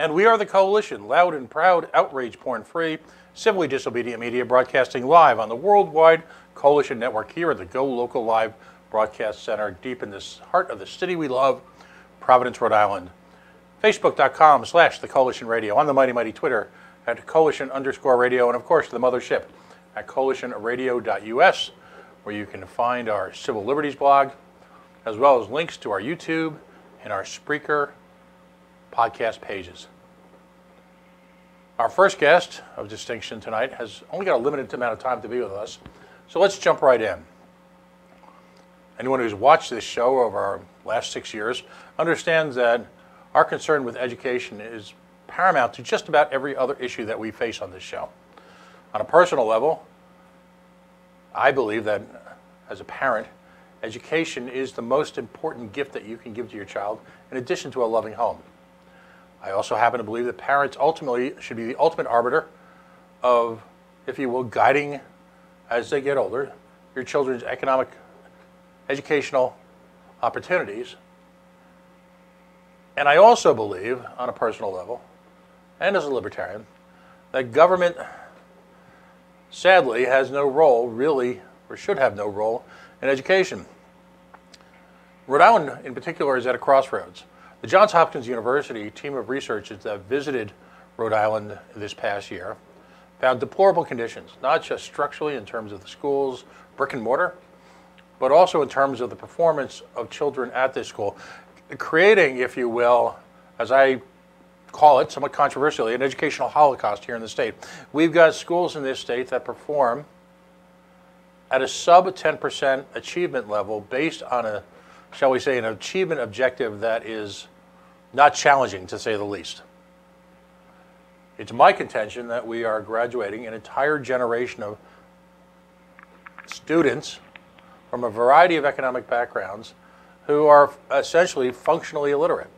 And we are the Coalition, loud and proud, outrage porn-free, civilly disobedient media broadcasting live on the worldwide Coalition Network here at the Go Local Live Broadcast Center, deep in the heart of the city we love, Providence, Rhode Island. Facebook.com/The Coalition Radio, on the mighty Twitter at Coalition_radio, and of course the mothership at coalitionradio.us, where you can find our civil liberties blog, as well as links to our YouTube and our Spreaker podcast pages. Our first guest of distinction tonight has only got a limited amount of time to be with us, so let's jump right in. Anyone who's watched this show over our last 6 years understands that our concern with education is paramount to just about every other issue that we face on this show. On a personal level, I believe that as a parent, education is the most important gift that you can give to your child, in addition to a loving home. I also happen to believe that parents ultimately should be the ultimate arbiter of, if you will, guiding, as they get older, your children's educational opportunities. And I also believe, on a personal level, and as a libertarian, that government, sadly, has no role, really, or should have no role, in education. Rhode Island, in particular, is at a crossroads. The Johns Hopkins University team of researchers that visited Rhode Island this past year found deplorable conditions, not just structurally in terms of the schools, brick and mortar, but also in terms of the performance of children at this school, creating, if you will, as I call it, somewhat controversially, an educational holocaust here in the state. We've got schools in this state that perform at a sub 10% achievement level based on a, shall we say, an achievement objective that is not challenging, to say the least. It's my contention that we are graduating an entire generation of students from a variety of economic backgrounds who are essentially functionally illiterate.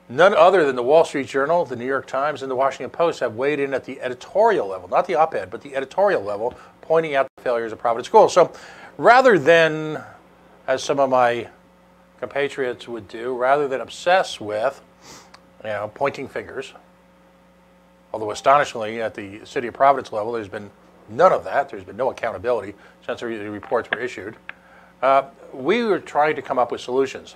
None other than the Wall Street Journal, the New York Times, and the Washington Post have weighed in at the editorial level, not the op-ed, but the editorial level, pointing out the failures of Providence schools. So rather than, as some of my compatriots would do, rather than obsess with, pointing fingers, although astonishingly at the city of Providence level, there's been none of that. There's been no accountability since the reports were issued. We were trying to come up with solutions.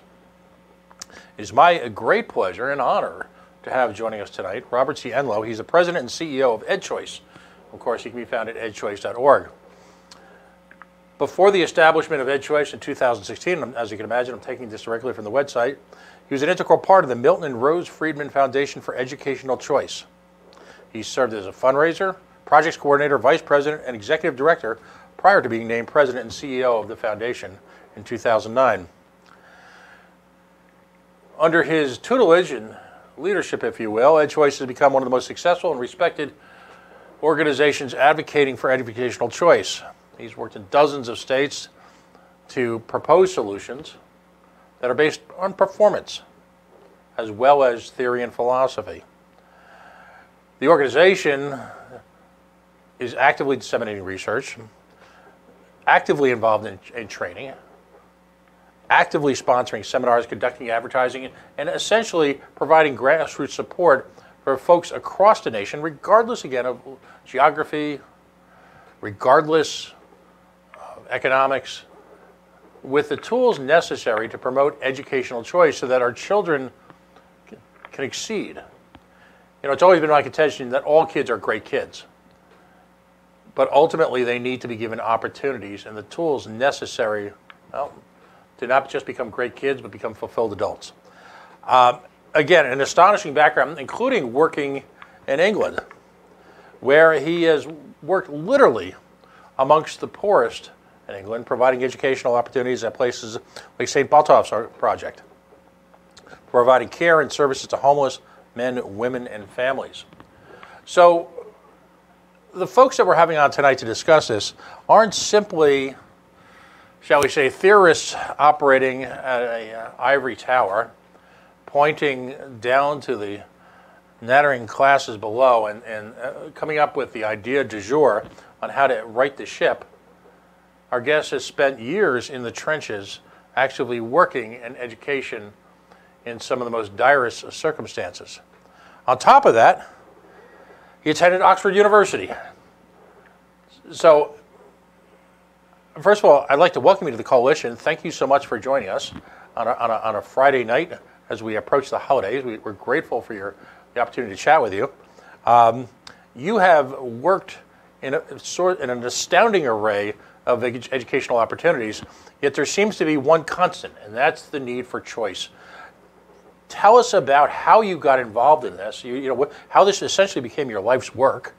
It is my great pleasure and honor to have joining us tonight Robert C. Enlow. He's the president and CEO of EdChoice. Of course, he can be found at edchoice.org. Before the establishment of EdChoice in 2016, as you can imagine, I'm taking this directly from the website, he was an integral part of the Milton and Rose Friedman Foundation for Educational Choice. He served as a fundraiser, projects coordinator, vice president, and executive director prior to being named president and CEO of the foundation in 2009. Under his tutelage and leadership, if you will, EdChoice has become one of the most successful and respected organizations advocating for educational choice. He's worked in dozens of states to propose solutions that are based on performance, as well as theory and philosophy. The organization is actively disseminating research, actively involved in training, actively sponsoring seminars, conducting advertising, and essentially providing grassroots support for folks across the nation, regardless, again, of geography, regardless of economics, with the tools necessary to promote educational choice so that our children can exceed. It's always been my contention that all kids are great kids, but ultimately they need to be given opportunities and the tools necessary, to not just become great kids, but become fulfilled adults. Again, an astonishing background, including working in England, where he has worked literally amongst the poorest in England, providing educational opportunities at places like St. Botolph's Project, providing care and services to homeless men, women, and families. So the folks that we're having on tonight to discuss this aren't simply, shall we say, theorists operating at an ivory tower, pointing down to the nattering classes below and coming up with the idea du jour on how to right the ship. Our guest has spent years in the trenches actively working in education in some of the most direst of circumstances. On top of that, he attended Oxford University. So, first of all, I'd like to welcome you to the Coalition. Thank you so much for joining us on a Friday night as we approach the holidays. We're grateful for the opportunity to chat with you. You have worked in an astounding array of educational opportunities, yet there seems to be one constant, and that's the need for choice. Tell us about how you got involved in this, how this essentially became your life's work,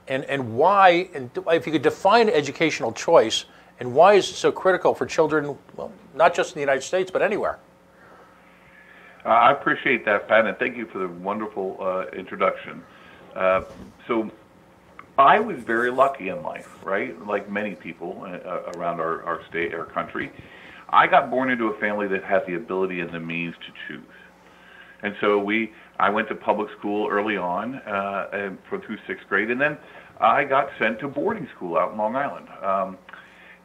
and why, and if you could define educational choice, and why is it so critical for children, well, not just in the United States, but anywhere? I appreciate that, Pat, and thank you for the wonderful introduction. So I was very lucky in life, right? Like many people around our state, our country. I got born into a family that had the ability and the means to choose. And so I went to public school early on through 6th grade, and then I got sent to boarding school out in Long Island.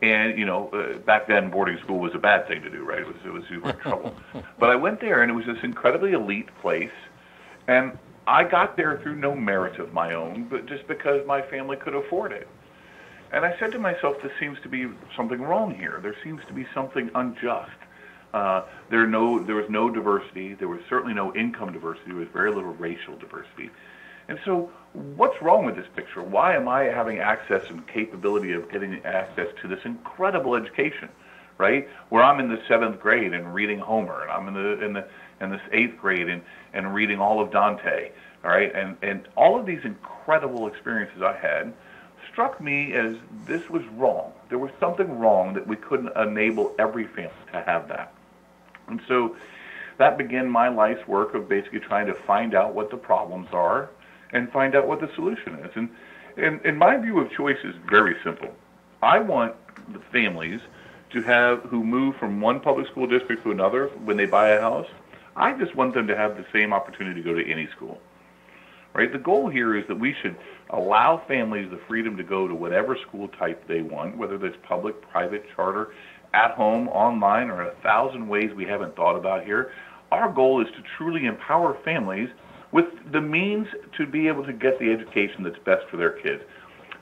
And back then boarding school was a bad thing to do, right? It was super trouble. But I went there, and it was this incredibly elite place, and I got there through no merit of my own, but just because my family could afford it. And I said to myself, there seems to be something wrong here. There seems to be something unjust. There was no diversity. There was certainly no income diversity. There was very little racial diversity. And so what's wrong with this picture? Why am I having access and capability of getting access to this incredible education, right? Where I'm in the 7th grade and reading Homer, and I'm in this 8th grade and reading all of Dante, all right? And all of these incredible experiences I had struck me as this was wrong. There was something wrong that we couldn't enable every family to have that. And so that began my life's work of basically trying to find out what the problems are and find out what the solution is. And my view of choice is very simple. I want the families who move from one public school district to another when they buy a house, I just want them to have the same opportunity to go to any school. Right? The goal here is that we should allow families the freedom to go to whatever school type they want, whether that's public, private, charter, at home, online, or 1,000 ways we haven't thought about here. Our goal is to truly empower families with the means to be able to get the education that's best for their kids.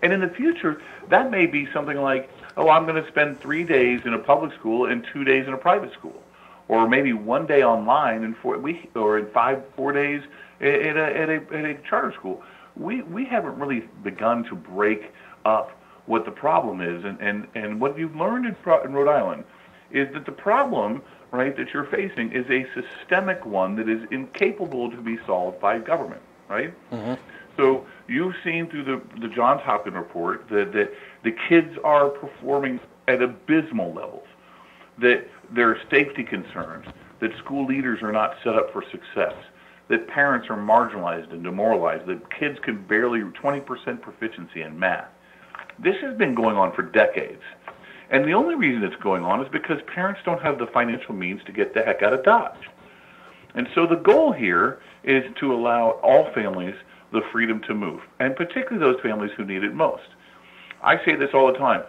And in the future, that may be something like, oh, I'm going to spend 3 days in a public school and 2 days in a private school. Or maybe 1 day online and 4 days at a charter school. We haven't really begun to break up what the problem is, and what you've learned in Rhode Island is that the problem, right, that you're facing is a systemic one that is incapable to be solved by government, right? Mm-hmm. So you've seen through the Johns Hopkins report that the kids are performing at abysmal levels, that there are safety concerns, that school leaders are not set up for success, that parents are marginalized and demoralized, that kids can barely 20% proficiency in math. This has been going on for decades. And the only reason it's going on is because parents don't have the financial means to get the heck out of Dodge. And so the goal here is to allow all families the freedom to move, and particularly those families who need it most. I say this all the time.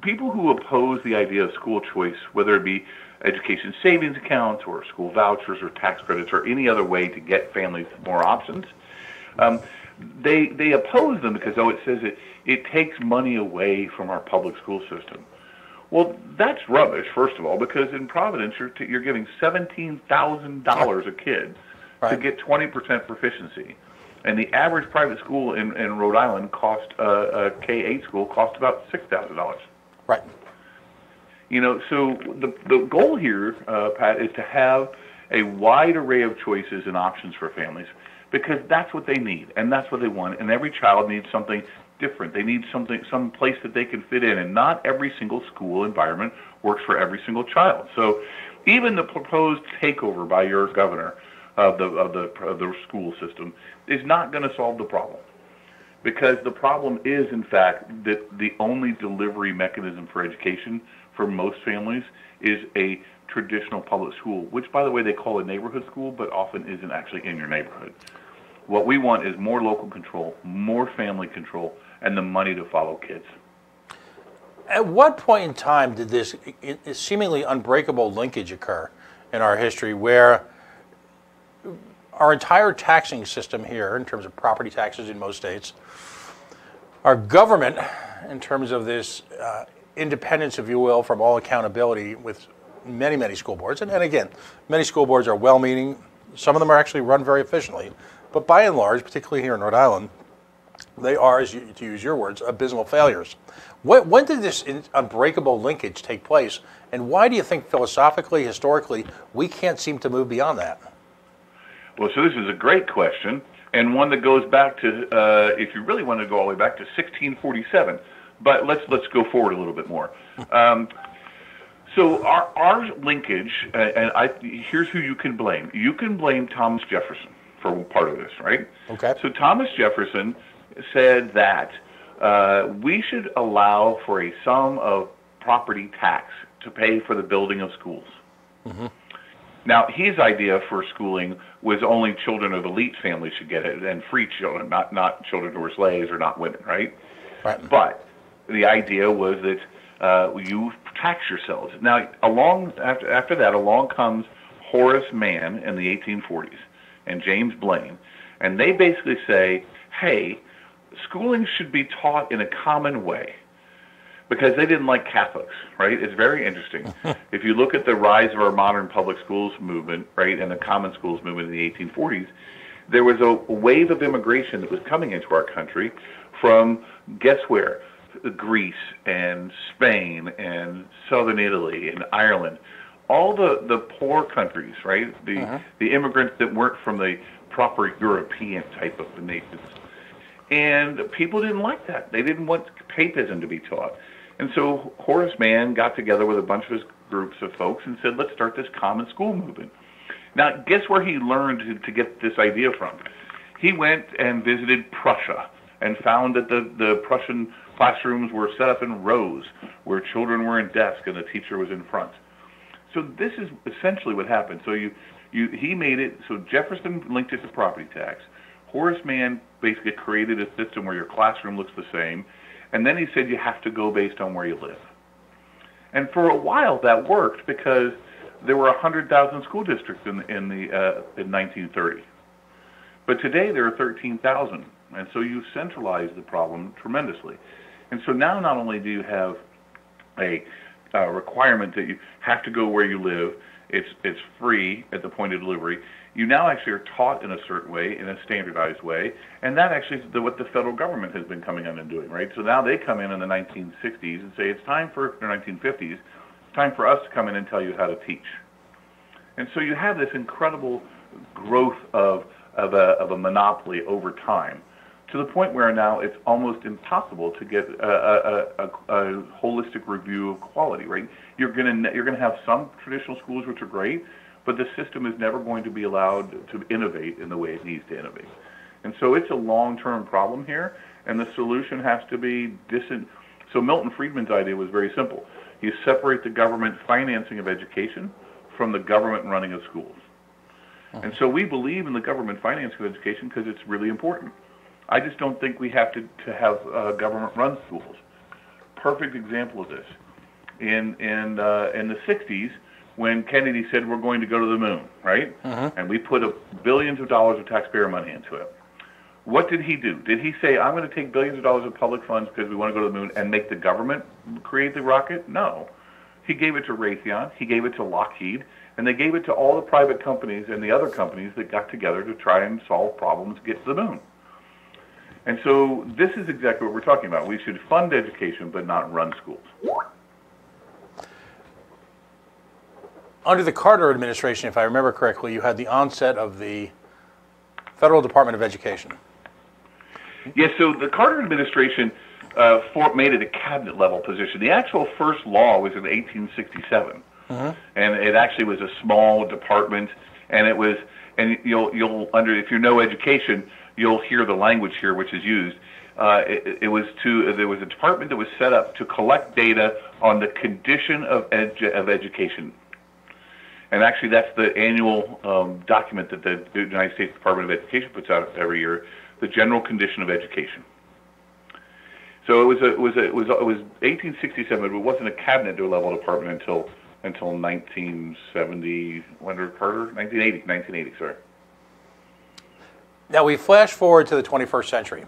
People who oppose the idea of school choice, whether it be education savings accounts or school vouchers or tax credits or any other way to get families more options, they oppose them because, it says it takes money away from our public school system. Well, that's rubbish, first of all, because in Providence, you're giving $17,000 a kid to get 20% proficiency. And the average private school in Rhode Island a K-8 school cost about $6,000. Right. So the goal here, Pat, is to have a wide array of choices and options for families, because that's what they need and that's what they want. And every child needs something different. They need some place that they can fit in, and not every single school environment works for every single child. So even the proposed takeover by your governor of the school system is not going to solve the problem, because the problem is, in fact, that the only delivery mechanism for education for most families is a traditional public school, which, by the way, they call a neighborhood school, but often isn't actually in your neighborhood. What we want is more local control, more family control, and the money to follow kids. At what point in time did this seemingly unbreakable linkage occur in our history where our entire taxing system here, in terms of property taxes in most states, our government, in terms of this independence, if you will, from all accountability with many, many school boards, and again, many school boards are well-meaning. Some of them are actually run very efficiently. But by and large, particularly here in Rhode Island, they are, to use your words, abysmal failures. When did this unbreakable linkage take place, and why do you think philosophically, historically, we can't seem to move beyond that? Well, so this is a great question, and one that goes back to, if you really want to go all the way back to 1647. But let's go forward a little bit more. So our linkage, here's who you can blame. You can blame Thomas Jefferson for part of this, right? Okay. So Thomas Jefferson said that we should allow for a sum of property tax to pay for the building of schools. Mm-hmm. Now, his idea for schooling was only children of elite families should get it, and free children, not children who were slaves or not women, right? Right. But the idea was that you tax yourselves. Now, after that, along comes Horace Mann in the 1840s and James Blaine, and they basically say, hey, schooling should be taught in a common way, because they didn't like Catholics, right? It's very interesting. If you look at the rise of our modern public schools movement, right, and the common schools movement in the 1840s, there was a wave of immigration that was coming into our country from, guess where? Greece and Spain and southern Italy and Ireland, all the poor countries, right? The immigrants that weren't from the proper European type of nations. And people didn't like that. They didn't want papism to be taught. And so Horace Mann got together with a bunch of his groups of folks and said, let's start this common school movement. Now, guess where he learned to get this idea from? He went and visited Prussia and found that the Prussian classrooms were set up in rows where children were in desks and the teacher was in front. So this is essentially what happened. So he made it, so Jefferson linked it to property tax. Horace Mann basically created a system where your classroom looks the same, and then he said you have to go based on where you live. And for a while that worked because there were 100,000 school districts in 1930. But today there are 13,000, and so you centralize the problem tremendously. And so now not only do you have a requirement that you have to go where you live, it's free at the point of delivery, you now actually are taught in a certain way, in a standardized way, and that actually is what the federal government has been coming in and doing, right? So now they come in the 1960s and say it's time for, or 1950s, it's time for us to come in and tell you how to teach. And so you have this incredible growth of a monopoly over time, to the point where now it's almost impossible to get a holistic review of quality, right? You're gonna have some traditional schools which are great, but the system is never going to be allowed to innovate in the way it needs to innovate. And so it's a long-term problem here, and the solution has to be So Milton Friedman's idea was very simple. You separate the government financing of education from the government running of schools. And so we believe in the government financing of education because it's really important. I just don't think we have to have government-run schools. Perfect example of this. In the 60s, when Kennedy said we're going to go to the moon, right? And we put billions of dollars of taxpayer money into it. What did he do? Did he say, I'm going to take billions of dollars of public funds because we want to go to the moon and make the government create the rocket? No. He gave it to Raytheon, he gave it to Lockheed, and they gave it to all the private companies and the other companies that got together to try and solve problems to get to the moon. And so this is exactly what we're talking about. We should fund education but not run schools. Under the Carter administration, if I remember correctly, you had the onset of the Federal Department of Education. Yes, so the Carter administration made it a cabinet-level position. The actual first law was in 1867, and it actually was a small department, and it was, and if you know education, you'll hear the language here which is used. There was a department that was set up to collect data on the condition of education. And actually, that's the annual document that the United States Department of Education puts out every year, the general condition of education. So it was 1867, but it wasn't a cabinet-level department until 1970, under Carter, 1980, sorry. Now we flash forward to the 21st century.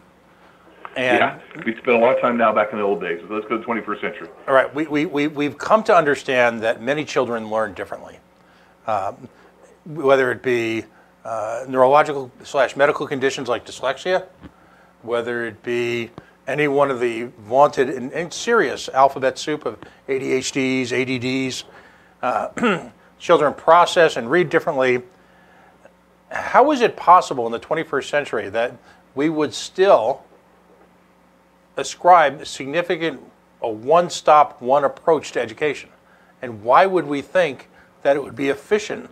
And yeah, we spent a lot of time now back in the old days. So let's go to the 21st century. all right, we've come to understand that many children learn differently, whether it be neurological / medical conditions like dyslexia, whether it be any one of the vaunted and serious alphabet soup of ADHDs, ADDs. Children process and read differently. How is it possible in the 21st century that we would still ascribe a one-stop, one approach to education? And why would we think that it would be efficient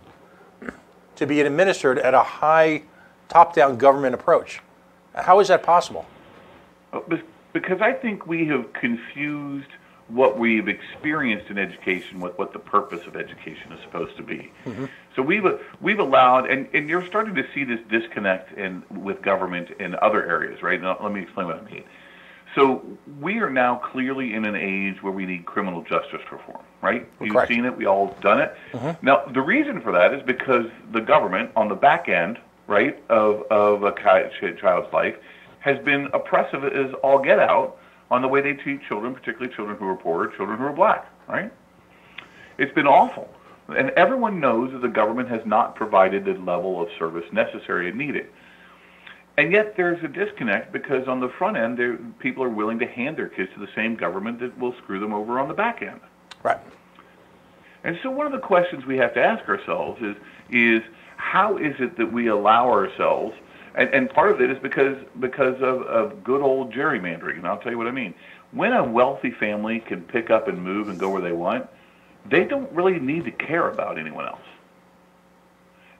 to be administered at a high top-down government approach? How is that possible? Because I think we have confused what we've experienced in education with what the purpose of education is supposed to be. Mm-hmm. So we've allowed, and you're starting to see this disconnect with government in other areas, right? Now, let me explain what I mean. So we are now clearly in an age where we need criminal justice reform, right? You've Correct. seen it. We all done it. Mm-hmm. Now, the reason for that is because the government on the back end, right, of a child's life has been oppressive as all get out on the way they treat children, particularly children who are poor, children who are black, right? It's been awful. And everyone knows that the government has not provided the level of service necessary and needed. And yet there's a disconnect because on the front end, people are willing to hand their kids to the same government that will screw them over on the back end. Right. And so one of the questions we have to ask ourselves is how is it that we allow ourselves, and part of it is because of good old gerrymandering, and I'll tell you what I mean. When a wealthy family can pick up and move and go where they want, they don't really need to care about anyone else.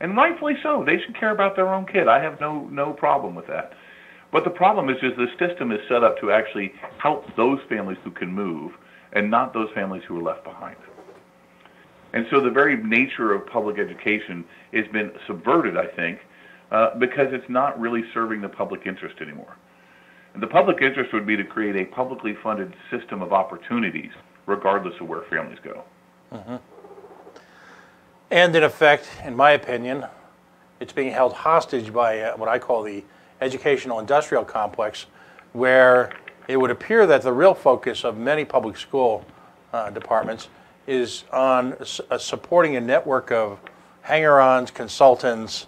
And rightfully so. They should care about their own kid. I have no problem with that. But the problem is the system is set up to actually help those families who can move and not those families who are left behind. And so the very nature of public education has been subverted, I think, because it's not really serving the public interest anymore. And the public interest would be to create a publicly funded system of opportunities, regardless of where families go. Mm-hmm. And in effect, in my opinion, it's being held hostage by what I call the educational industrial complex, where it would appear that the real focus of many public school departments is on supporting a network of hanger-ons, consultants,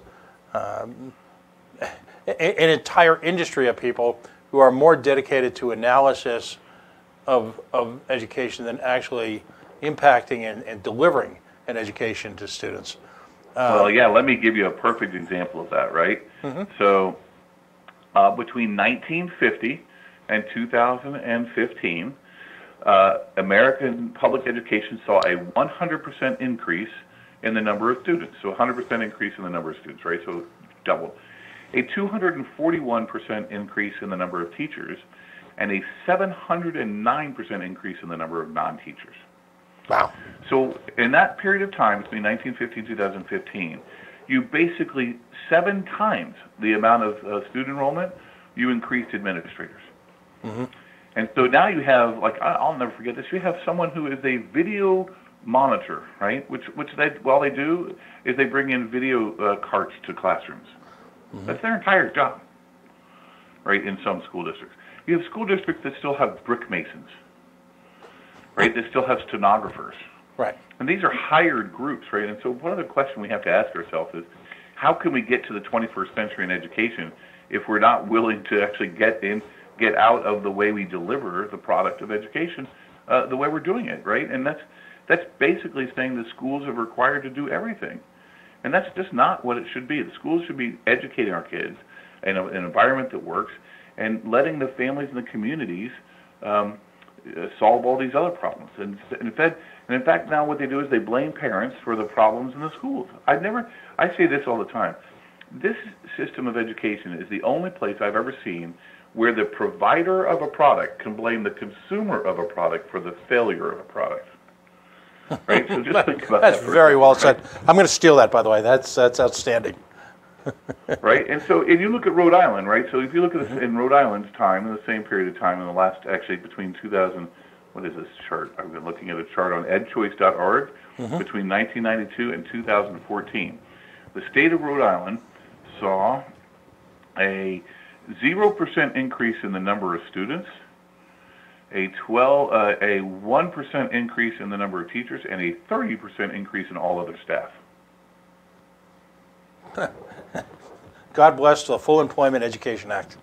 an entire industry of people who are more dedicated to analysis of education than actually impacting and delivering an education to students. Well, yeah, let me give you a perfect example of that, right? Mm-hmm. So between 1950 and 2015, American public education saw a 100% increase in the number of students. So 100% increase in the number of students, right? So doubled. A 241% increase in the number of teachers, and a 709% increase in the number of non-teachers. Wow. So in that period of time, between 1950 and 2015, you basically 7 times the amount of student enrollment, you increased administrators. Mm-hmm. And so now you have, like, I'll never forget this, you have someone who is a video monitor, right? Which they do is they bring in video carts to classrooms. Mm-hmm. That's their entire job, right, in some school districts. You have school districts that still have brick masons, right? They still have stenographers. Right. And these are hired groups, right? And so one other question we have to ask ourselves is, how can we get to the 21st century in education if we're not willing to actually get out of the way we deliver the product of education, the way we're doing it, right? And that's basically saying the schools are required to do everything. And that's just not what it should be. The schools should be educating our kids in an environment that works and letting the families and the communities solve all these other problems. And in fact, now what they do is they blame parents for the problems in the schools. I say this all the time. This system of education is the only place I've ever seen where the provider of a product can blame the consumer of a product for the failure of a product. Right? So just think about that's that. Very well said. I'm going to steal that, by the way. That's outstanding. Right? And so if you look at Rhode Island, right? So if you look at this in Rhode Island's time, in the same period of time, in the last, actually between 2000, what is this chart? I've been looking at a chart on edchoice.org, between 1992 and 2014. The state of Rhode Island saw a 0% increase in the number of students, a 1% increase in the number of teachers, and a 30% increase in all other staff. God bless the Full Employment Education Act.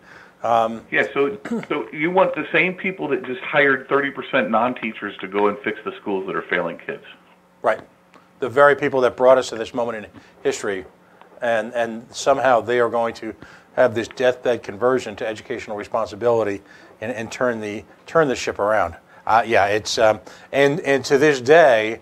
Yeah, so you want the same people that just hired 30% non-teachers to go and fix the schools that are failing kids. Right. The very people that brought us to this moment in history, and somehow they are going to have this deathbed conversion to educational responsibility and turn the ship around. Yeah, it's and to this day,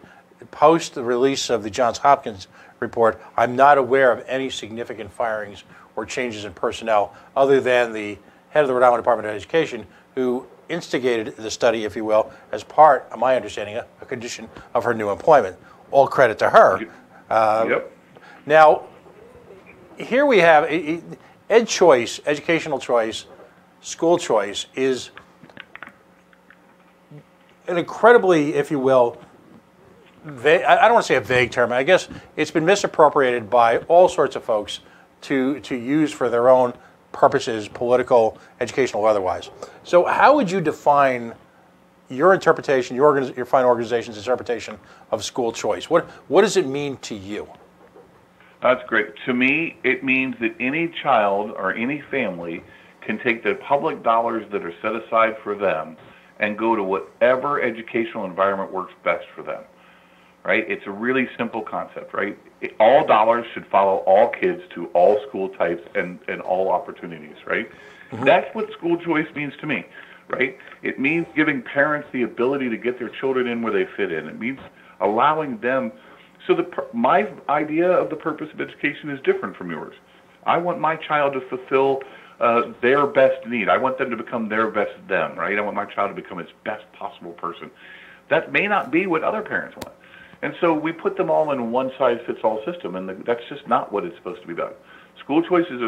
post the release of the Johns Hopkins report, I'm not aware of any significant firings or changes in personnel other than the head of the Rhode Island Department of Education, who instigated the study, if you will, as part, of my understanding, a condition of her new employment. All credit to her. Yep. Now, here we have ed choice, educational choice, school choice is an incredibly, if you will, vague, I don't want to say a vague term. I guess it's been misappropriated by all sorts of folks to use for their own purposes, political, educational, or otherwise. So how would you define your interpretation, your fine organization's interpretation of school choice? What does it mean to you? That's great. To me, it means that any child or any family can take the public dollars that are set aside for them and go to whatever educational environment works best for them, right? It's a really simple concept, right? All dollars should follow all kids to all school types and all opportunities, right? Mm-hmm. That's what school choice means to me, right? It means giving parents the ability to get their children in where they fit in. It means allowing them. So my idea of the purpose of education is different from yours. I want my child to fulfill their best need. I want them to become their best them, right? I want my child to become its best possible person. That may not be what other parents want. And so we put them all in a one-size-fits-all system, and that's just not what it's supposed to be done. School choice is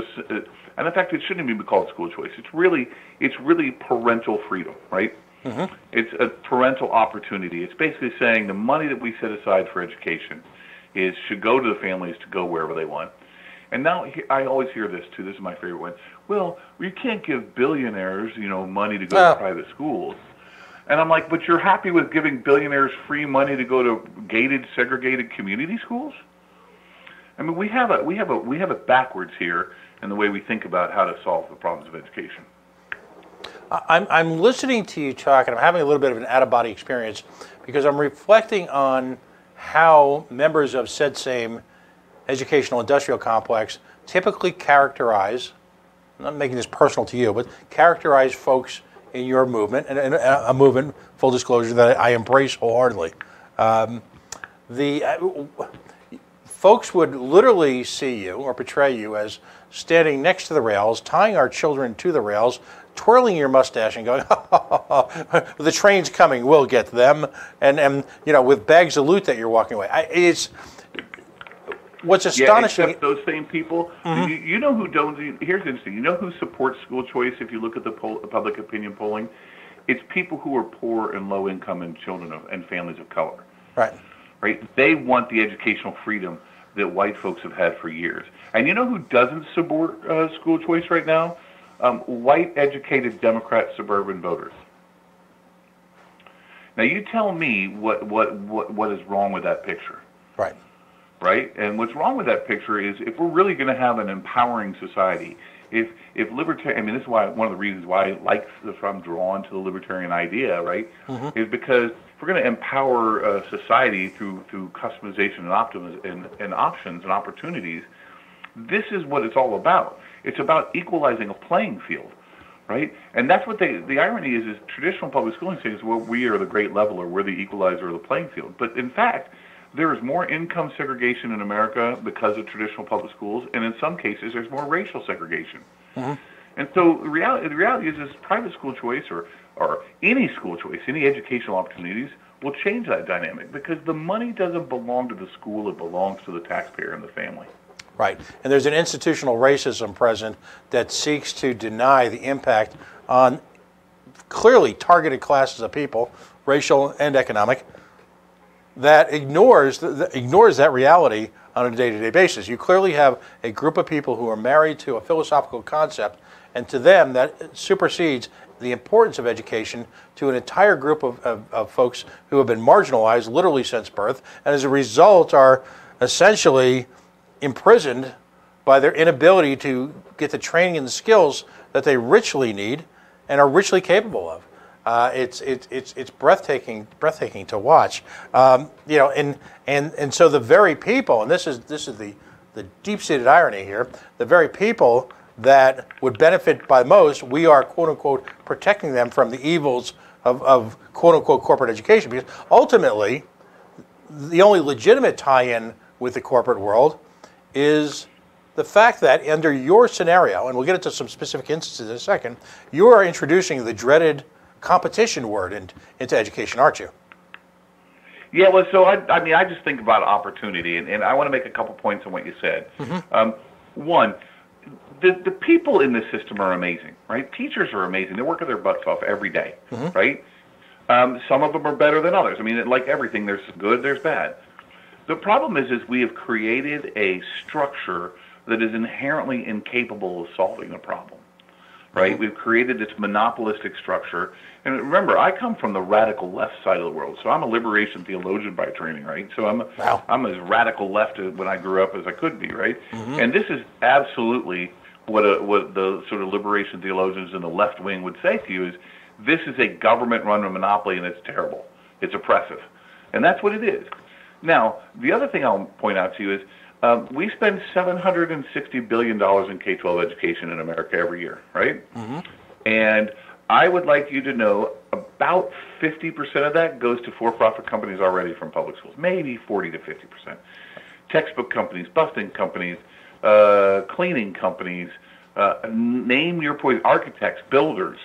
and in fact, it shouldn't even be called school choice. It's really parental freedom, right? Mm-hmm. It's a parental opportunity. It's basically saying the money that we set aside for education should go to the families to go wherever they want. And now I always hear this too. This is my favorite one. Well, you can't give billionaires, money to go to private schools. And I'm like, but you're happy with giving billionaires free money to go to gated, segregated community schools? I mean, we have it backwards here in the way we think about how to solve the problems of education. I'm listening to you talk, and I'm having a little bit of an out-of-body experience because I'm reflecting on how members of said same educational industrial complex typically characterize, I'm not making this personal to you, but characterize folks in your movement, and a movement, full disclosure, that I embrace wholeheartedly. Folks would literally see you or portray you as standing next to the rails, tying our children to the rails, twirling your mustache and going, the train's coming, we'll get them, and with bags of loot that you're walking away. It's what's astonishing. Yeah, except those same people, mm-hmm. you know who don't. Here's interesting. You know who supports school choice? If you look at the public opinion polling, it's people who are poor and low income and children and families of color. Right. Right. They want the educational freedom that white folks have had for years. And you know who doesn't support school choice right now? White, educated Democrat suburban voters. Now, you tell me what is wrong with that picture. Right. Right? And what's wrong with that picture is if we're really going to have an empowering society, if libertarian, I mean, this is why one of the reasons why I'm drawn to the libertarian idea, right? Mm-hmm. Is because if we're going to empower society through customization and options and opportunities, this is what it's all about. It's about equalizing a playing field, right? And that's what the irony is traditional public schooling says, well, we are the great leveler, we're the equalizer of the playing field. But in fact, there is more income segregation in America because of traditional public schools, and in some cases, there's more racial segregation. Mm-hmm. And so the reality is private school choice or any school choice, any educational opportunities will change that dynamic because the money doesn't belong to the school, it belongs to the taxpayer and the family. Right. And there's an institutional racism present that seeks to deny the impact on clearly targeted classes of people, racial and economic, that ignores that reality on a day-to-day basis. You clearly have a group of people who are married to a philosophical concept, and to them that supersedes the importance of education to an entire group of folks who have been marginalized literally since birth, and as a result are essentially imprisoned by their inability to get the training and the skills that they richly need and are richly capable of. It's breathtaking to watch. And so the very people, and this is the deep-seated irony here, the very people that would benefit by most, we are quote unquote protecting them from the evils of quote unquote corporate education, because ultimately the only legitimate tie-in with the corporate world is the fact that under your scenario, and we'll get into some specific instances in a second, you are introducing the dreaded competition word into education, aren't you? Yeah, well, so I just think about opportunity, and I want to make a couple points on what you said. One, the people in the system are amazing, right? Teachers are amazing. They're working their butts off every day, right? Some of them are better than others. I mean, like everything, there's good, there's bad. The problem is we have created a structure that is inherently incapable of solving the problem, right? We've created this monopolistic structure. And remember, I come from the radical left side of the world, so I'm a liberation theologian by training, right? So I'm as radical left when I grew up as I could be, right? And this is absolutely what the sort of liberation theologians in the left wing would say to you is, this is a government-run monopoly and it's terrible. It's oppressive. And that's what it is. Now, the other thing I'll point out to you is we spend $760 billion in K-12 education in America every year, right? And I would like you to know about 50% of that goes to for-profit companies already from public schools, maybe 40 to 50%. Textbook companies, busting companies, cleaning companies, name your point, architects, builders.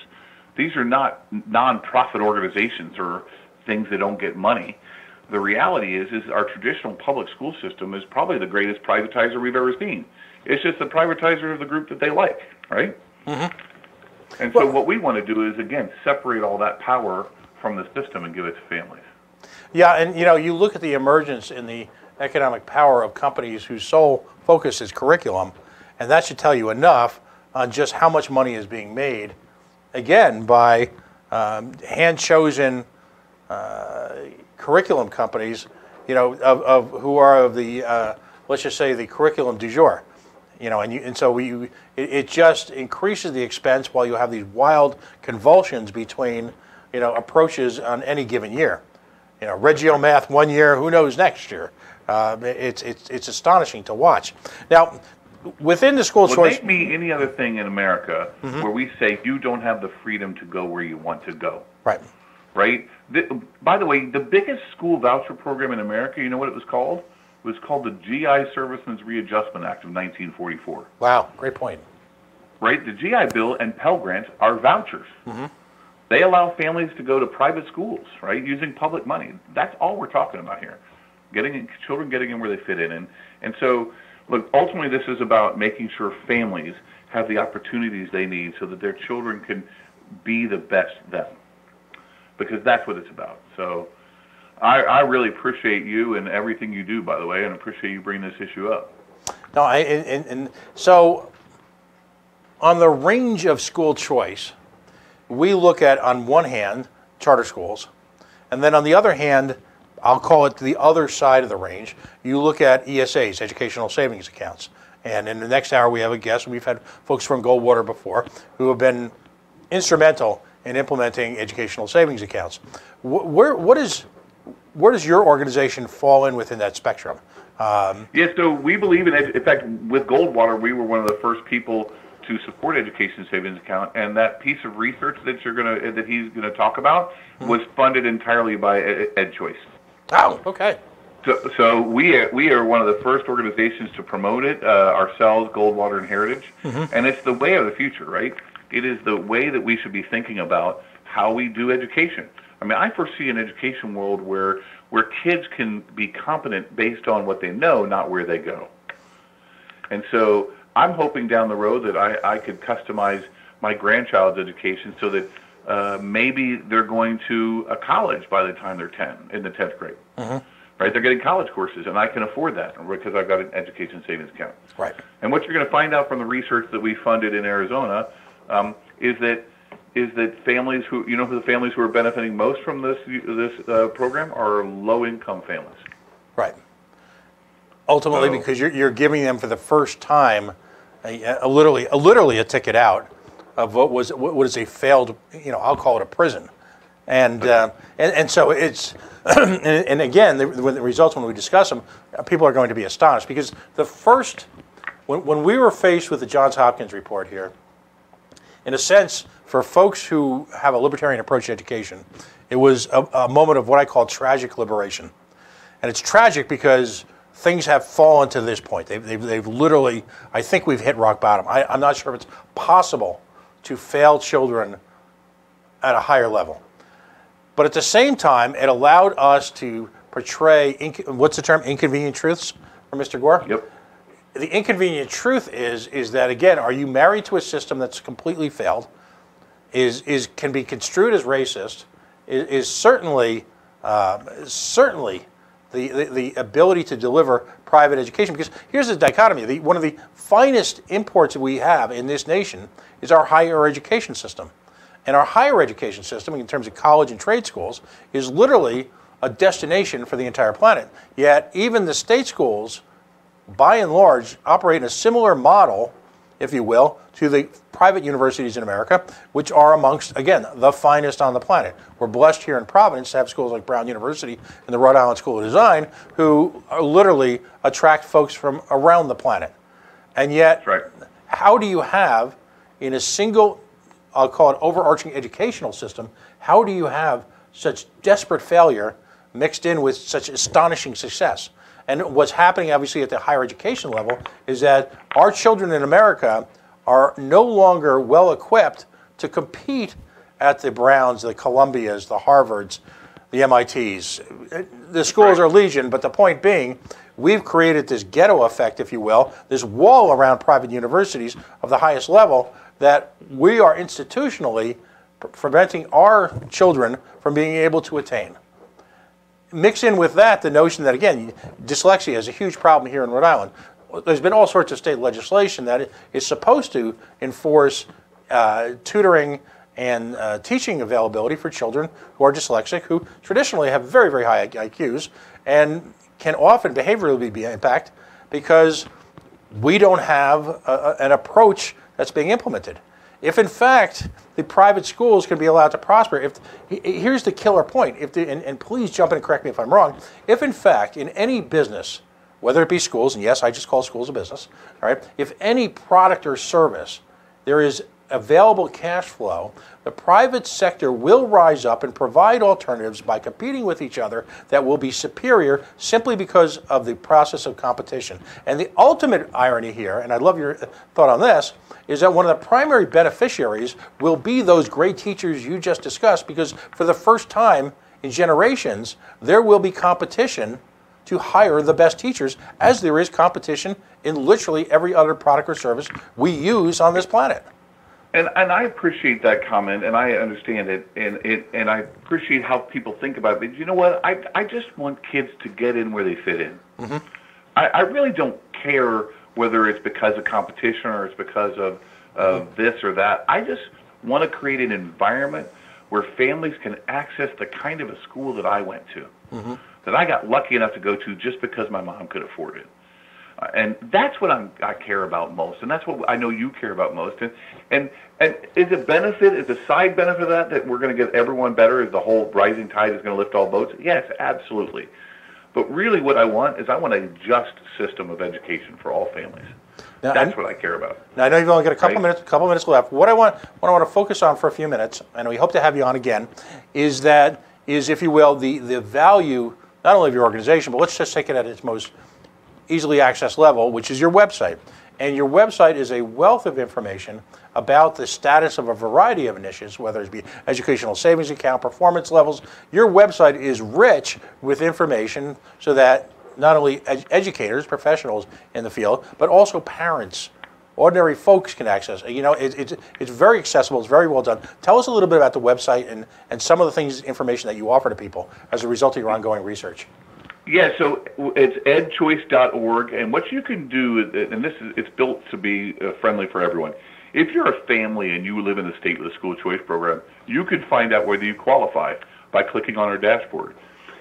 These are not non-profit organizations or things that don't get money. The reality is our traditional public school system is probably the greatest privatizer we've ever seen. It's just the privatizer of the group that they like, right? And so what we want to do is, again, separate all that power from the system and give it to families. Yeah, and you look at the emergence in the economic power of companies whose sole focus is curriculum, and that should tell you enough on just how much money is being made, again, by hand-chosen curriculum companies, of who are of the let's just say the curriculum du jour, so it just increases the expense while you have these wild convulsions between approaches on any given year. Regio math one year, who knows next year? It's astonishing to watch. Now, within the school choice, name me any other thing in America where we say you don't have the freedom to go where you want to go. Right? By the way, the biggest school voucher program in America, you know what it was called? It was called the GI Servicemen's Readjustment Act of 1944. Wow, great point. Right? The GI Bill and Pell Grants are vouchers. They allow families to go to private schools, right, using public money. That's all we're talking about here. Children getting in where they fit in. And so, look, ultimately this is about making sure families have the opportunities they need so that their children can be the best them. Because that's what it's about. So I really appreciate you and everything you do, by the way, and appreciate you bringing this issue up. No, and so on the range of school choice, we look at, on one hand, charter schools, and then on the other hand, I'll call it the other side of the range, you look at ESAs, educational savings accounts. And in the next hour, we have a guest. We've had folks from Goldwater before who have been instrumental in implementing educational savings accounts. Where does your organization fall in within that spectrum? So we believe in fact, with Goldwater, we were one of the first people to support education savings account, and that piece of research that he's gonna talk about was funded entirely by EdChoice. Oh, okay. So we are one of the first organizations to promote it ourselves, Goldwater and Heritage, and it's the way of the future, right? It is the way that we should be thinking about how we do education. I mean, I foresee an education world where kids can be competent based on what they know, not where they go. And so I'm hoping down the road that I could customize my grandchild's education so that maybe they're going to a college by the time they're 10, in the 10th grade. right? They're getting college courses, and I can afford that because I've got an education savings account. Right. And what you're going to find out from the research that we funded in Arizona is that families who who the families who are benefiting most from this program are low-income families. Right. Ultimately, because you're giving them for the first time literally a ticket out of what is a failed, I'll call it a prison. And so it's, and again, the results, when we discuss them, people are going to be astonished, because when we were faced with the Johns Hopkins report here, in a sense, for folks who have a libertarian approach to education, it was a moment of what I call tragic liberation. And it's tragic because things have fallen to this point. They've literally, I think we've hit rock bottom. I'm not sure if it's possible to fail children at a higher level. But at the same time, it allowed us to portray, what's the term, inconvenient truths from Mr. Gore? Yep. The inconvenient truth is that, again, are you married to a system that's completely failed, can be construed as racist, is certainly the ability to deliver private education. Because here's the dichotomy. One of the finest imports that we have in this nation is our higher education system. And our higher education system, in terms of college and trade schools, is literally a destination for the entire planet. Yet even the state schools, by and large, operate in a similar model, if you will, to the private universities in America, which are amongst, again, the finest on the planet. We're blessed here in Providence to have schools like Brown University and the Rhode Island School of Design, who literally attract folks from around the planet. And yet, right. How do you have, in a single, I'll call it overarching educational system, how do you have such desperate failure mixed in with such astonishing success? And what's happening, obviously, at the higher education level is that our children in America are no longer well equipped to compete at the Browns, the Columbias, the Harvards, the MITs. The schools are legion, but the point being, we've created this ghetto effect, if you will, this wall around private universities of the highest level, that we are institutionally preventing our children from being able to attain. Mix in with that the notion that, again, dyslexia is a huge problem here in Rhode Island. There's been all sorts of state legislation that is supposed to enforce tutoring and teaching availability for children who are dyslexic, who traditionally have very, very high IQs and can often behaviorally be impacted because we don't have an approach that's being implemented. If in fact the private schools can be allowed to prosper, here's the killer point, and please jump in and correct me if I'm wrong, if in fact in any business, whether it be schools, and yes, I just call schools a business, all right, if any product or service there is available cash flow, the private sector will rise up and provide alternatives by competing with each other that will be superior simply because of the process of competition. And the ultimate irony here, and I'd love your thought on this, is that one of the primary beneficiaries will be those great teachers you just discussed, because for the first time in generations, there will be competition to hire the best teachers, as there is competition in literally every other product or service we use on this planet. And I appreciate that comment, and I understand it, and I appreciate how people think about it. But you know what? I just want kids to get in where they fit in. Mm-hmm. I really don't care whether it's because of competition or it's because of this or that. I just want to create an environment where families can access the kind of a school that I went to, mm-hmm. that I got lucky enough to go to just because my mom could afford it. And that's what I care about most, and that's what I know you care about most. And is a benefit, is a side benefit of that we're going to get everyone better, is the whole rising tide is going to lift all boats? Yes, absolutely. But really what I want a just system of education for all families. Now, that's what I care about. Now, I know you've only got a couple minutes left. What I want to focus on for a few minutes, and we hope to have you on again, is if you will, the value not only of your organization, but let's just take it at its most easily accessed level, which is your website. And your website is a wealth of information about the status of a variety of initiatives, whether it be educational savings account, performance levels. Your website is rich with information so that not only educators, professionals in the field, but also parents, ordinary folks can access it. You know, it's very accessible, it's very well done. Tell us a little bit about the website and some of the things, information that you offer to people as a result of your ongoing research. Yeah, so it's edchoice.org, and what you can do, and it's built to be friendly for everyone. If you're a family and you live in a state with a school choice program, you can find out whether you qualify by clicking on our dashboard.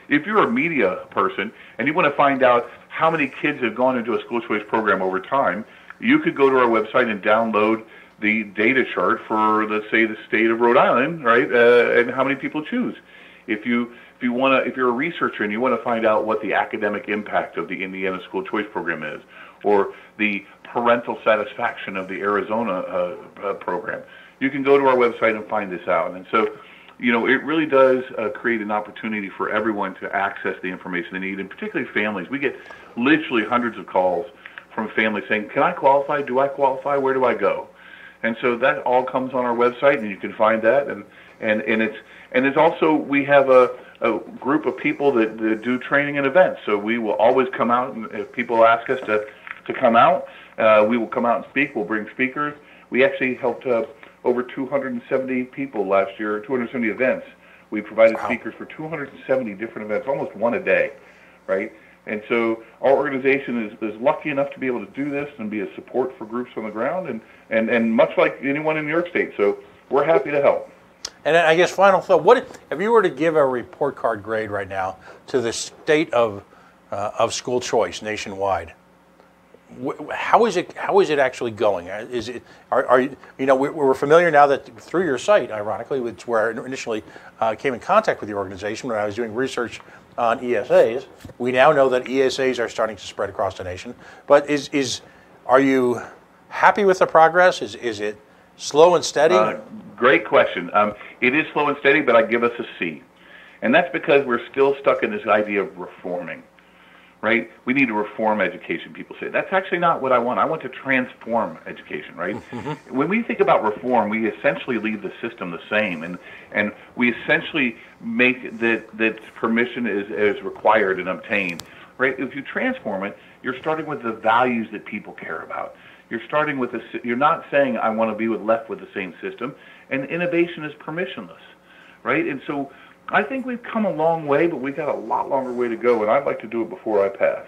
If you're a media person and you want to find out how many kids have gone into a school choice program over time, you could go to our website and download the data chart for, let's say, the state of Rhode Island, right, and how many people choose. If you're a researcher and you want to find out what the academic impact of the Indiana School Choice Program is, or the parental satisfaction of the Arizona program, you can go to our website and find this out. And so, it really does create an opportunity for everyone to access the information they need, and particularly families. We get literally hundreds of calls from families saying, "Can I qualify? Do I qualify? Where do I go?" And so that all comes on our website, and you can find that. And it's also, we have a group of people that do training and events. So we will always come out, and if people ask us to come out, we will come out and speak. We'll bring speakers. We actually helped over 270 people last year, 270 events. We provided speakers for 270 different events, almost one a day, right? And so our organization is lucky enough to be able to do this and be a support for groups on the ground, and much like anyone in New York State. So we're happy to help. And I guess final thought: what if you were to give a report card grade right now to the state of school choice nationwide? How is it actually going? Is it we're familiar now that through your site, ironically, which is where I initially came in contact with the organization when I was doing research on ESAs. We now know that ESAs are starting to spread across the nation. But are you happy with the progress? Is it slow and steady? Great question. It is slow and steady, but I give us a C. And that's because we're still stuck in this idea of reforming, right? We need to reform education, people say. That's actually not what I want. I want to transform education, right? Mm-hmm. When we think about reform, we essentially leave the system the same, and we essentially make that permission is required and obtained, right? If you transform it, you're starting with the values that people care about. You're starting with you're not saying I want to be left with the same system, and innovation is permissionless, right? And so I think we've come a long way, but we've got a lot longer way to go, and I'd like to do it before I pass.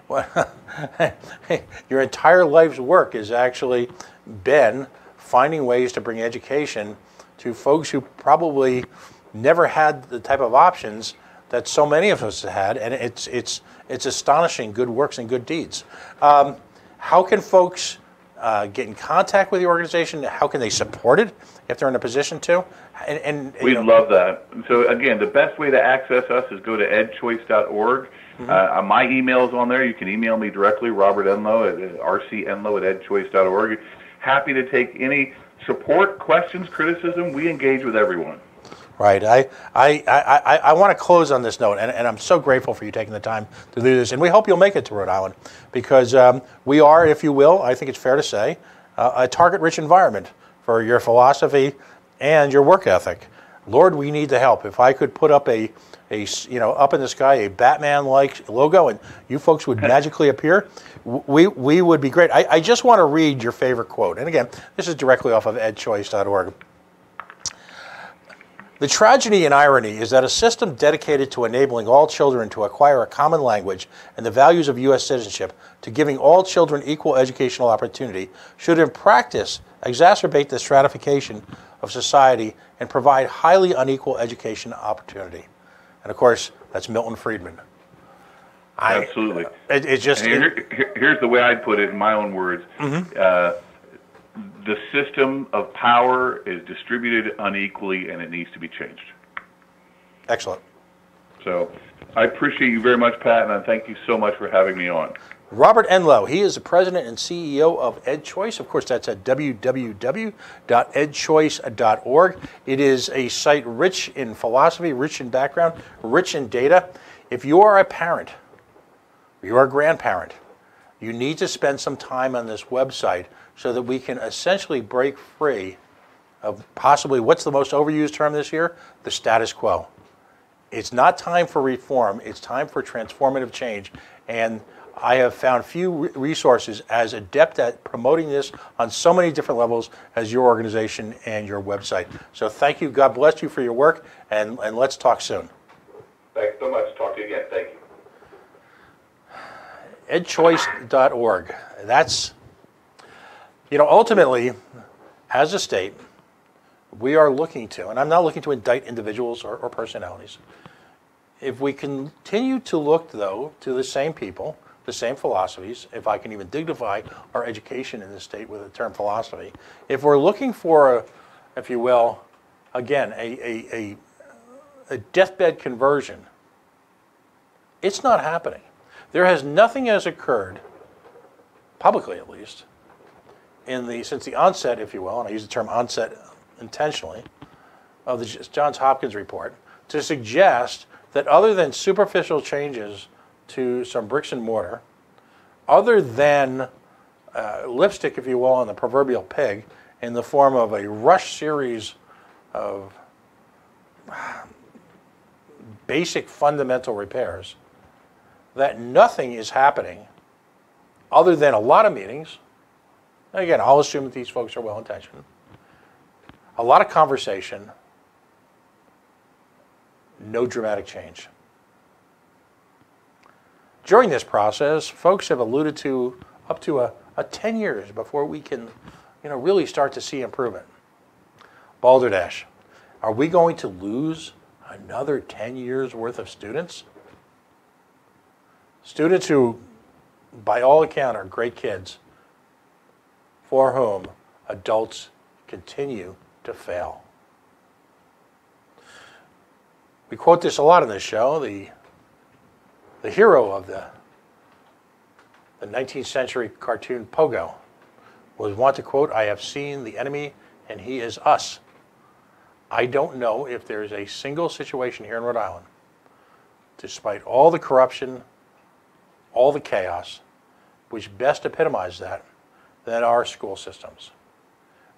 Well, your entire life's work has actually been finding ways to bring education to folks who probably never had the type of options that so many of us had, and it's astonishing good works and good deeds. How can folks get in contact with the organization? How can they support it if they're in a position to? We'd love that. So again, the best way to access us is go to edchoice.org. Mm-hmm. My email is on there. You can email me directly, Robert Enlow at rcenlow@edchoice.org. Happy to take any support, questions, criticism. We engage with everyone. Right. I want to close on this note, and I'm so grateful for you taking the time to do this, and we hope you'll make it to Rhode Island, because we are, if you will, I think it's fair to say, a target-rich environment for your philosophy and your work ethic. Lord, we need the help. If I could put up up in the sky a Batman-like logo, and you folks would magically appear, we would be great. I just want to read your favorite quote, and again, this is directly off of edchoice.org. The tragedy and irony is that a system dedicated to enabling all children to acquire a common language and the values of U.S. citizenship, to giving all children equal educational opportunity, should in practice exacerbate the stratification of society and provide highly unequal education opportunity. And of course, that's Milton Friedman. Absolutely. Here's the way I'd put it in my own words. Mm-hmm. The system of power is distributed unequally, and it needs to be changed. Excellent. So I appreciate you very much, Pat, and I thank you so much for having me on. Robert Enlow, he is the president and CEO of EdChoice. Of course, that's at www.edchoice.org. It is a site rich in philosophy, rich in background, rich in data. If you are a parent, or you are a grandparent, you need to spend some time on this website so that we can essentially break free of possibly what's the most overused term this year? The status quo. It's not time for reform. It's time for transformative change. And I have found few resources as adept at promoting this on so many different levels as your organization and your website. So thank you. God bless you for your work, and let's talk soon. Thanks so much. Talk to you again. Thank you. edchoice.org. That's, ultimately, as a state, we are looking to, and I'm not looking to indict individuals or personalities. If we continue to look, though, to the same people, the same philosophies, if I can even dignify our education in this state with the term philosophy, if we're looking for, if you will, again, a deathbed conversion, it's not happening. There has nothing has occurred, publicly at least, since the onset, if you will, and I use the term onset intentionally, of the Johns Hopkins report, to suggest that other than superficial changes to some bricks and mortar, other than lipstick, if you will, on the proverbial pig, in the form of a rush series of basic fundamental repairs, that nothing is happening other than a lot of meetings. Again, I'll assume that these folks are well-intentioned. A lot of conversation, no dramatic change. During this process, folks have alluded to up to a 10 years before we can, really start to see improvement. Balderdash, are we going to lose another 10 years worth of students? Students who, by all account, are great kids, for whom adults continue to fail. We quote this a lot in this show. The hero of the 19th century cartoon Pogo was wont to quote, "I have seen the enemy and he is us." I don't know if there's a single situation here in Rhode Island, despite all the corruption, all the chaos, which best epitomizes that, than our school systems.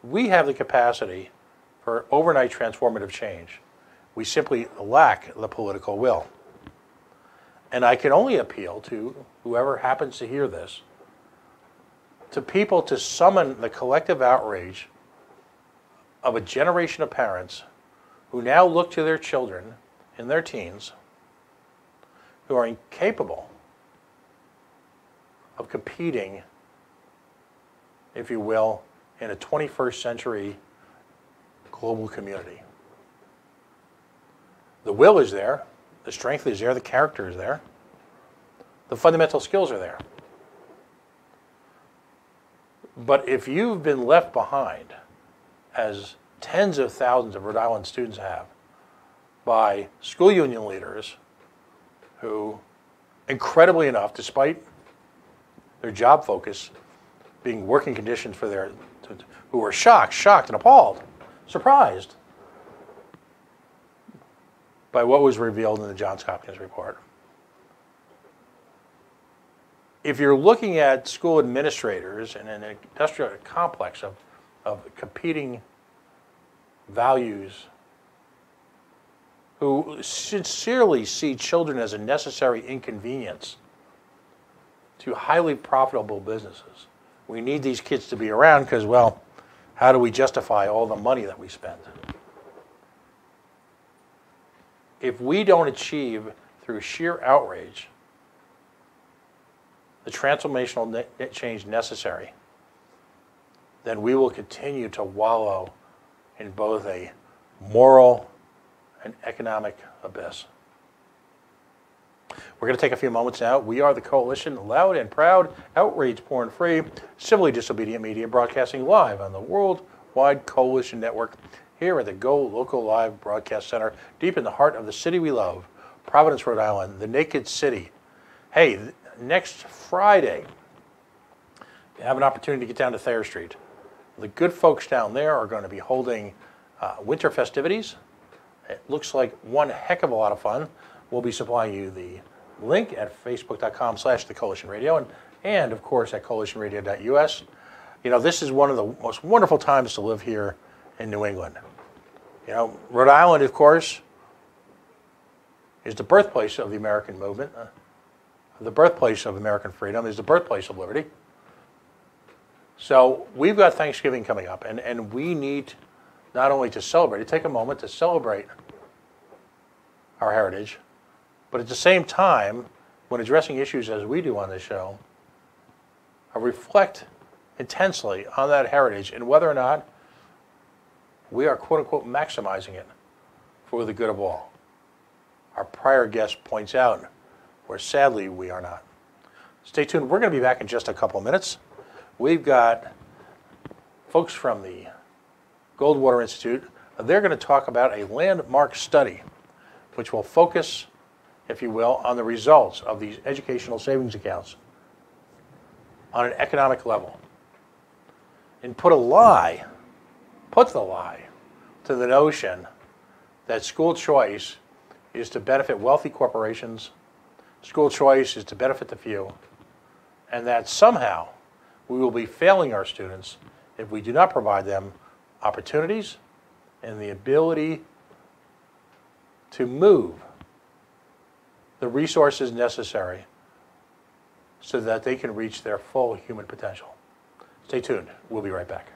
We have the capacity for overnight transformative change. We simply lack the political will. And I can only appeal to whoever happens to hear this, to people to summon the collective outrage of a generation of parents who now look to their children in their teens who are incapable of competing, if you will, in a 21st century global community. The will is there, the strength is there, the character is there, the fundamental skills are there. But if you've been left behind, as tens of thousands of Rhode Island students have, by school union leaders who, incredibly enough, despite their job focus being working conditions for who were shocked and appalled, surprised by what was revealed in the Johns Hopkins report. If you're looking at school administrators in an industrial complex of competing values who sincerely see children as a necessary inconvenience to highly profitable businesses, we need these kids to be around because, well, how do we justify all the money that we spend? If we don't achieve through sheer outrage the transformational change necessary, then we will continue to wallow in both a moral and economic abyss. We're going to take a few moments now. We are the Coalition, loud and proud, outrage porn free, civilly disobedient media, broadcasting live on the Worldwide Coalition Network here at the Go Local Live Broadcast Center, deep in the heart of the city we love, Providence, Rhode Island, the Naked City. Hey, next Friday, you have an opportunity to get down to Thayer Street. The good folks down there are going to be holding winter festivities. It looks like one heck of a lot of fun. We'll be supplying you the link at facebook.com/The Coalition Radio and of course at coalitionradio.us. You know, this is one of the most wonderful times to live here in New England. You know, Rhode Island, of course, is the birthplace of the American movement, the birthplace of American freedom, is the birthplace of liberty. So we've got Thanksgiving coming up, and we need not only to celebrate, take a moment to celebrate our heritage, but at the same time, when addressing issues as we do on this show, reflect intensely on that heritage and whether or not we are, quote unquote, maximizing it for the good of all. Our prior guest points out where sadly we are not. Stay tuned. We're going to be back in just a couple minutes. We've got folks from the Goldwater Institute. They're going to talk about a landmark study which will focus, if you will, on the results of these educational savings accounts on an economic level, and put the lie to the notion that school choice is to benefit wealthy corporations, school choice is to benefit the few, and that somehow we will be failing our students if we do not provide them opportunities and the ability to move the resources necessary so that they can reach their full human potential. Stay tuned. We'll be right back.